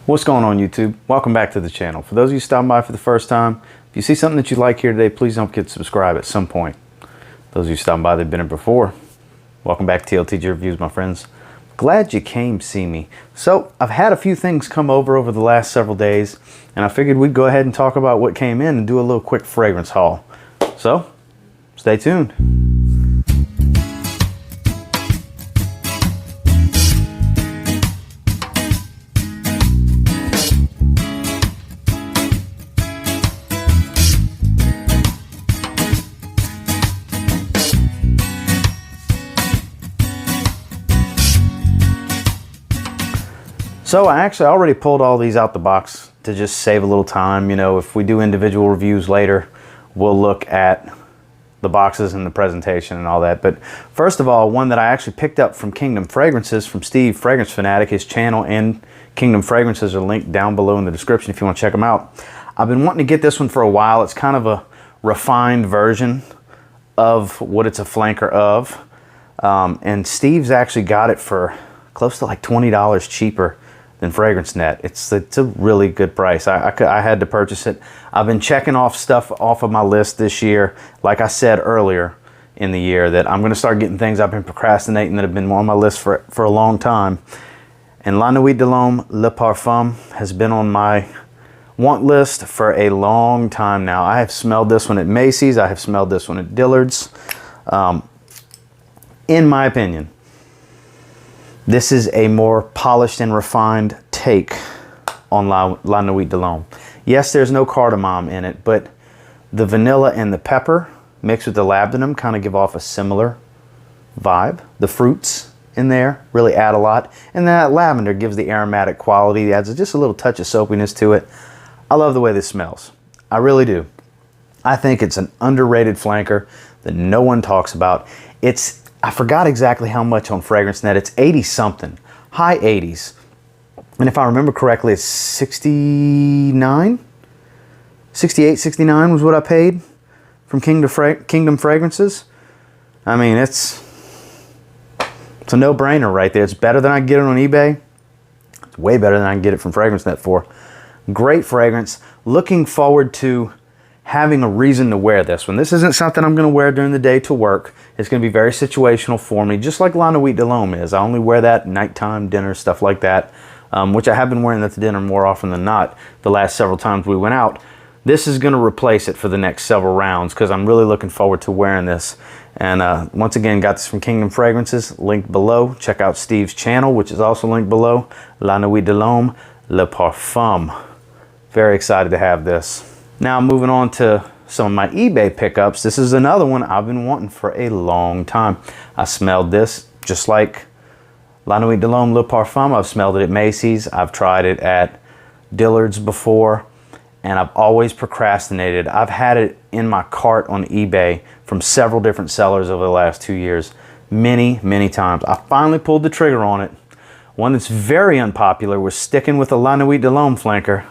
What's going on, YouTube? Welcome back to the channel. For those of you stopping by for the first time, if you see something that you like here today, please don't forget to subscribe at some point. Those of you stopping by that have been here before, welcome back to TLTG Reviews, my friends. Glad you came see me. So I've had a few things come over the last several days, and I figured we'd go ahead and talk about what came in and do a little quick fragrance haul. So stay tuned. So I actually already pulled all these out the box to just save a little time. You know, if we do individual reviews later, we'll look at the boxes and the presentation and all that. But first of all, one that I actually picked up from Kingdom Fragrances from Steve, Fragrance Fanatic. His channel and Kingdom Fragrances are linked down below in the description if you want to check them out. I've been wanting to get this one for a while. It's kind of a refined version of what it's a flanker of. And Steve's actually got it for close to like $20 cheaper than Fragrance Net. It's a really good price. I had to purchase it. I've been checking off stuff off of my list this year. Like I said earlier in the year, that I'm going to start getting things I've been procrastinating that have been on my list for a long time. And La Nuit de Lome Le Parfum has been on my want list for a long time now. I have smelled this one at Macy's. I have smelled this one at Dillard's. In my opinion, this is a more polished and refined take on La Nuit de Lome. Yes, there's no cardamom in it, but the vanilla and the pepper mixed with the labdanum kind of give off a similar vibe. The fruits in there really add a lot. And that lavender gives the aromatic quality. It adds just a little touch of soapiness to it. I love the way this smells. I really do. I think it's an underrated flanker that no one talks about. I forgot exactly how much on Fragrance Net. It's 80 something, high 80s. And if I remember correctly, it's 69, 68, 69 was what I paid from Kingdom Fragrances. I mean, it's a no-brainer right there. It's better than I can get it on eBay. It's way better than I can get it from Fragrance Net for. Great fragrance. Looking forward to having a reason to wear this one. This isn't something I'm going to wear during the day to work. It's going to be very situational for me, just like La Nuit de Lome is. I only wear that nighttime, dinner, stuff like that, which I have been wearing that to dinner more often than not the last several times we went out. This is going to replace it for the next several rounds because I'm really looking forward to wearing this. And once again, got this from Kingdom Fragrances, linked below. Check out Steve's channel, which is also linked below. La Nuit de Lome Le Parfum. Very excited to have this. Now moving on to some of my eBay pickups. This is another one I've been wanting for a long time. I smelled this just like La Nuit de Lome Le Parfum. I've smelled it at Macy's. I've tried it at Dillard's before, and I've always procrastinated. I've had it in my cart on eBay from several different sellers over the last 2 years. Many, many times. I finally pulled the trigger on it. One that's very unpopular was sticking with the La Nuit de Lome flanker.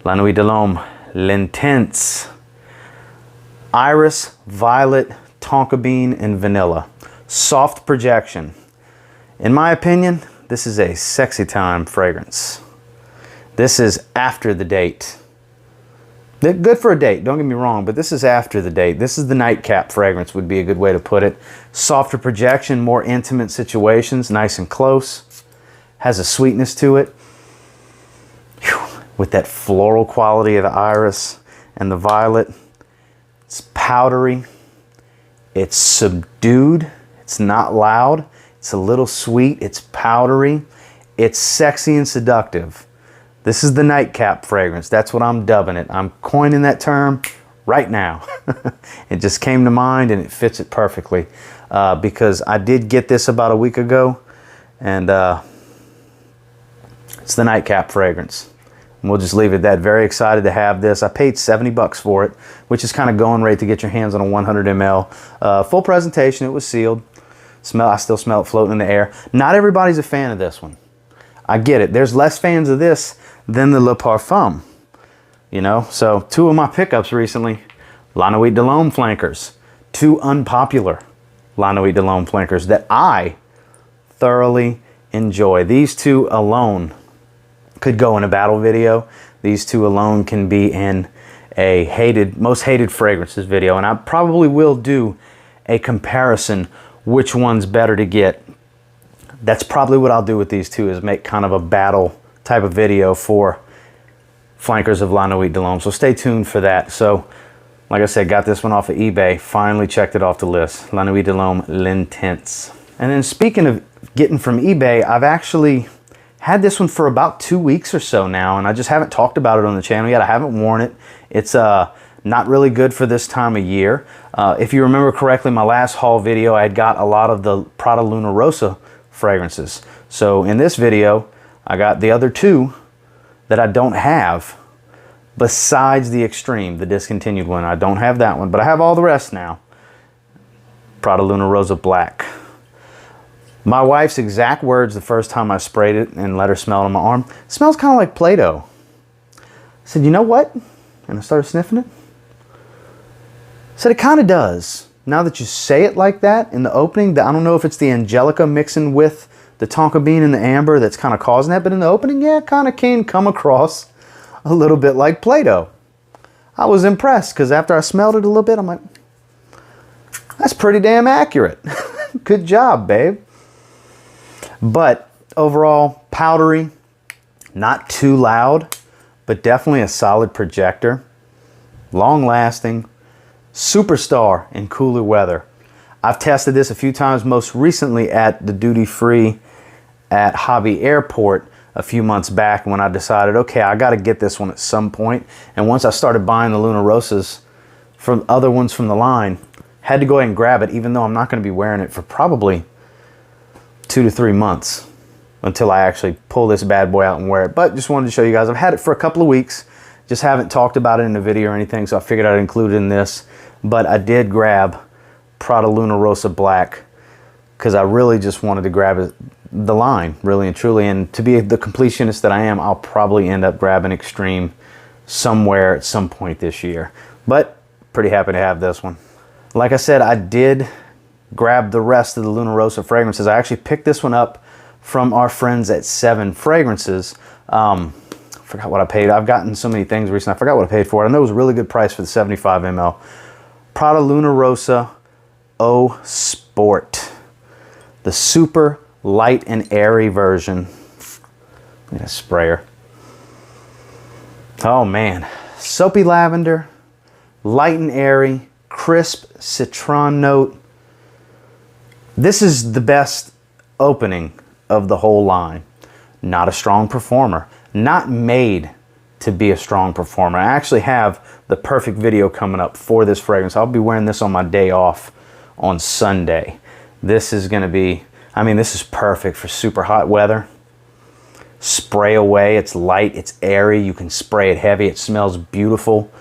La Nuit de Lome L'Intense. Iris, violet, tonka bean, and vanilla. Soft projection. In my opinion, this is a sexy time fragrance. This is after the date. Good for a date, don't get me wrong, but this is after the date. This is the nightcap fragrance would be a good way to put it. Softer projection, more intimate situations, nice and close. Has a sweetness to it. Whew. With that floral quality of the iris and the violet. It's powdery. It's subdued. It's not loud. It's a little sweet. It's powdery. It's sexy and seductive. This is the nightcap fragrance. That's what I'm dubbing it. I'm coining that term right now. It just came to mind and it fits it perfectly because I did get this about a week ago, and it's the nightcap fragrance. And we'll just leave it at that. Very excited to have this. I paid 70 bucks for it, which is kind of going rate to get your hands on a 100 ml. Full presentation. It was sealed. I still smell it floating in the air. Not everybody's a fan of this one. I get it. There's less fans of this than the Le Parfum. You know, so two of my pickups recently, La Nuit de Lome flankers. Two unpopular La Nuit de Lome flankers that I thoroughly enjoy. These two alone could go in a battle video. These two alone can be in a most hated fragrances video, and I probably will do a comparison which one's better to get. That's probably what I'll do with these two, is make kind of a battle type of video for flankers of La Nuit de Lome. So stay tuned for that. So like I said, got this one off of eBay, finally checked it off the list. La Nuit de Lome L'Intense. And then speaking of getting from eBay, I've actually had this one for about 2 weeks or so now, and I just haven't talked about it on the channel yet. I haven't worn it. It's not really good for this time of year. If you remember correctly, my last haul video, I had got a lot of the Prada Luna Rosa fragrances. So in this video, I got the other two that I don't have, besides the Extreme, the discontinued one. I don't have that one, but I have all the rest now. Prada Luna Rosa Black. My wife's exact words the first time I sprayed it and let her smell it on my arm: it smells kind of like Play-Doh. I said, you know what? And I started sniffing it. I said, it kind of does. Now that you say it like that in the opening, I don't know if it's the Angelica mixing with the tonka bean and the amber that's kind of causing that, but in the opening, yeah, it kind of can come across a little bit like Play-Doh. I was impressed, because after I smelled it a little bit, I'm like, that's pretty damn accurate. Good job, babe. But overall, powdery, not too loud, but definitely a solid projector. Long lasting, superstar in cooler weather. I've tested this a few times, most recently at the duty free at Hobby Airport a few months back, when I decided, okay, I got to get this one at some point. And once I started buying the Luna Rosas from other ones from the line, had to go ahead and grab it, even though I'm not going to be wearing it for probably 2 to 3 months until I actually pull this bad boy out and wear it. But just wanted to show you guys, I've had it for a couple of weeks, just haven't talked about it in a video or anything, so I figured I'd include it in this. But I did grab Prada Luna Rosa Black because I really just wanted to grab the line, really and truly. And to be the completionist that I am, I'll probably end up grabbing Extreme somewhere at some point this year. But pretty happy to have this one. Like I said, I did grab the rest of the Luna Rosa fragrances. I actually picked this one up from our friends at 7 Fragrances. I forgot what I paid. I've gotten so many things recently, I forgot what I paid for it. I know it was a really good price for the 75 ml. Prada Luna Rosa Eau Sport. The super light and airy version. Need a sprayer. Oh man. Soapy lavender, light and airy, crisp citron note. This is the best opening of the whole line. Not a strong performer. Not made to be a strong performer. I actually have the perfect video coming up for this fragrance. I'll be wearing this on my day off on Sunday. This is going to be, I mean, this is perfect for super hot weather. Spray away. It's light. It's airy. You can spray it heavy. It smells beautiful.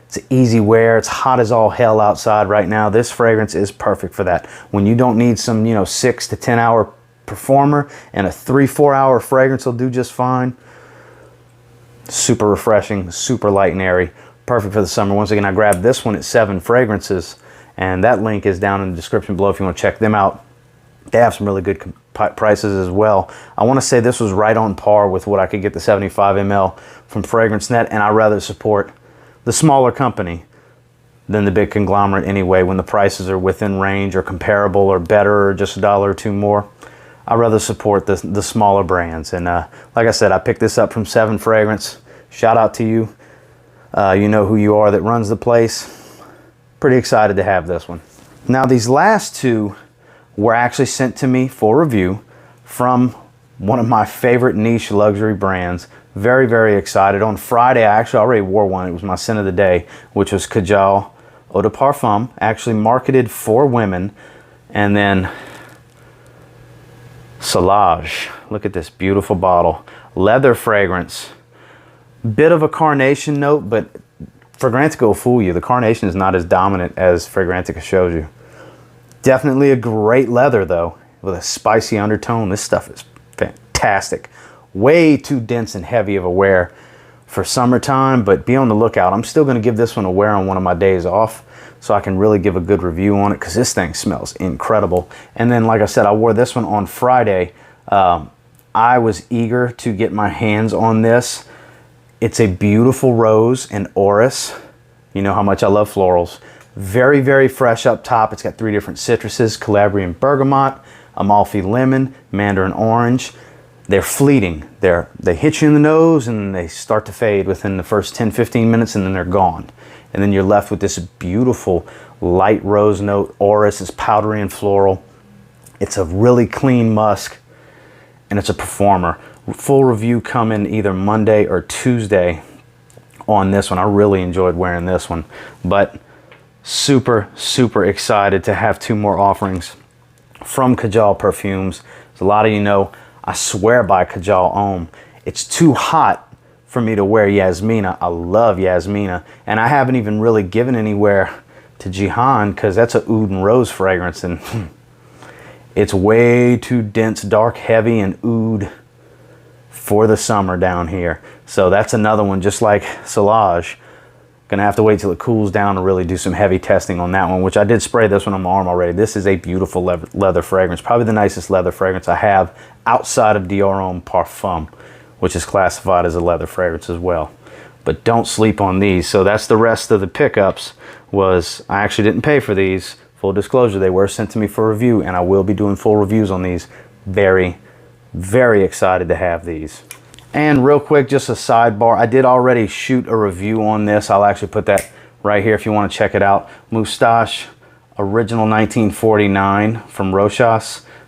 It's easy wear. It's hot as all hell outside right now. This fragrance is perfect for that. When you don't need some, 6 to 10 hour performer, and a 3-4 hour fragrance will do just fine. Super refreshing, super light and airy. Perfect for the summer. Once again, I grabbed this one at 7 Fragrances, and that link is down in the description below if you want to check them out. They have some really good prices as well. I want to say this was right on par with what I could get the 75 ml from Fragrance Net, and I rather support the smaller company than the big conglomerate anyway. When the prices are within range or comparable or better or just $1 or $2 more, I'd rather support the smaller brands. And like I said, I picked this up from 7 Fragrance. Shout out to you. You know who you are that runs the place. Pretty excited to have this one. Now these last two were actually sent to me for review from one of my favorite niche luxury brands. Very, very excited. On Friday, I actually already wore one. It was my scent of the day, which was Kajal Eau de Parfum, actually marketed for women. And then Sauvage. Look at this beautiful bottle. Leather fragrance. Bit of a carnation note, but Fragrantica will fool you. The carnation is not as dominant as Fragrantica shows you. Definitely a great leather though, with a spicy undertone. This stuff is fantastic. Way too dense and heavy of a wear for summertime, but be on the lookout. I'm still going to give this one a wear on one of my days off so I can really give a good review on it, because this thing smells incredible. And then, like I said, I wore this one on Friday. I was eager to get my hands on this. It's a beautiful rose and orris. You know how much I love florals. Very, very fresh up top. It's got 3 different citruses: Calabrian bergamot, Amalfi lemon, mandarin orange. They're fleeting. They hit you in the nose and they start to fade within the first 10-15 minutes, and then they're gone. And then you're left with this beautiful light rose note. Orris is powdery and floral. It's a really clean musk, and it's a performer. Full review coming either Monday or Tuesday on this one. I really enjoyed wearing this one, but super, super excited to have 2 more offerings from Kajal Perfumes. As a lot of you know, I swear by Kajal Homme. It's too hot for me to wear Yasmina. I love Yasmina, and I haven't even really given anywhere to Jihan because that's a oud and rose fragrance, and it's way too dense, dark, heavy, and oud for the summer down here. So that's another one, just like Sauvage. Gonna have to wait till it cools down to really do some heavy testing on that one, which I did spray this one on my arm already. This is a beautiful leather fragrance, probably the nicest leather fragrance I have outside of Dior Homme Parfum, which is classified as a leather fragrance as well. But don't sleep on these. So that's the rest of the pickups. I actually didn't pay for these. Full disclosure, they were sent to me for review, and I will be doing full reviews on these. Very, very excited to have these. And real quick, just a sidebar, I did already shoot a review on this. I'll actually put that right here if you want to check it out. Moustache, original 1949 from Rosa.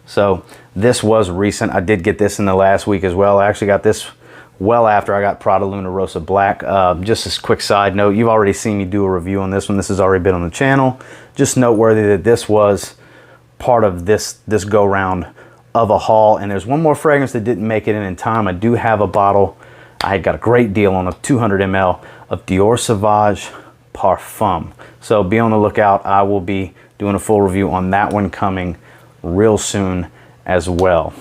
So this was recent. I did get this in the last week as well. I actually got this well after I got Prada Luna Rosa Black. Just a quick side note, you've already seen me do a review on this one. This has already been on the channel. Just noteworthy that this was part of this go round of a haul, and there's one more fragrance that didn't make it in time. I do have a bottle. I got a great deal on a 200 ml of Dior Sauvage Parfum. So be on the lookout. I will be doing a full review on that one coming real soon as well.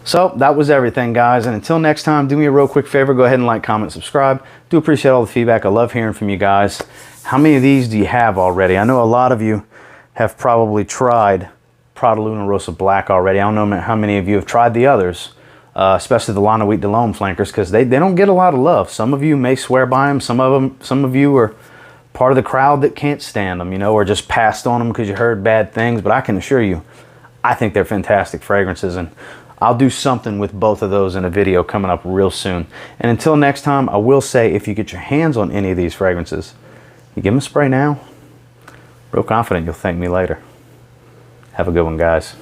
So that was everything, guys, and until next time, do me a real quick favor, go ahead and like, comment, subscribe. Do appreciate all the feedback. I love hearing from you guys. How many of these do you have already? I know a lot of you have probably tried Prada Luna Rosa Black already. I don't know how many of you have tried the others, especially the Nuit de Lome flankers, because they don't get a lot of love. Some of you may swear by them. Some of you are part of the crowd that can't stand them, you know, or just passed on them because you heard bad things. But I can assure you, I think they're fantastic fragrances, and I'll do something with both of those in a video coming up real soon. And until next time, I will say, if you get your hands on any of these fragrances, you give them a spray now. Real confident you'll thank me later. Have a good one, guys.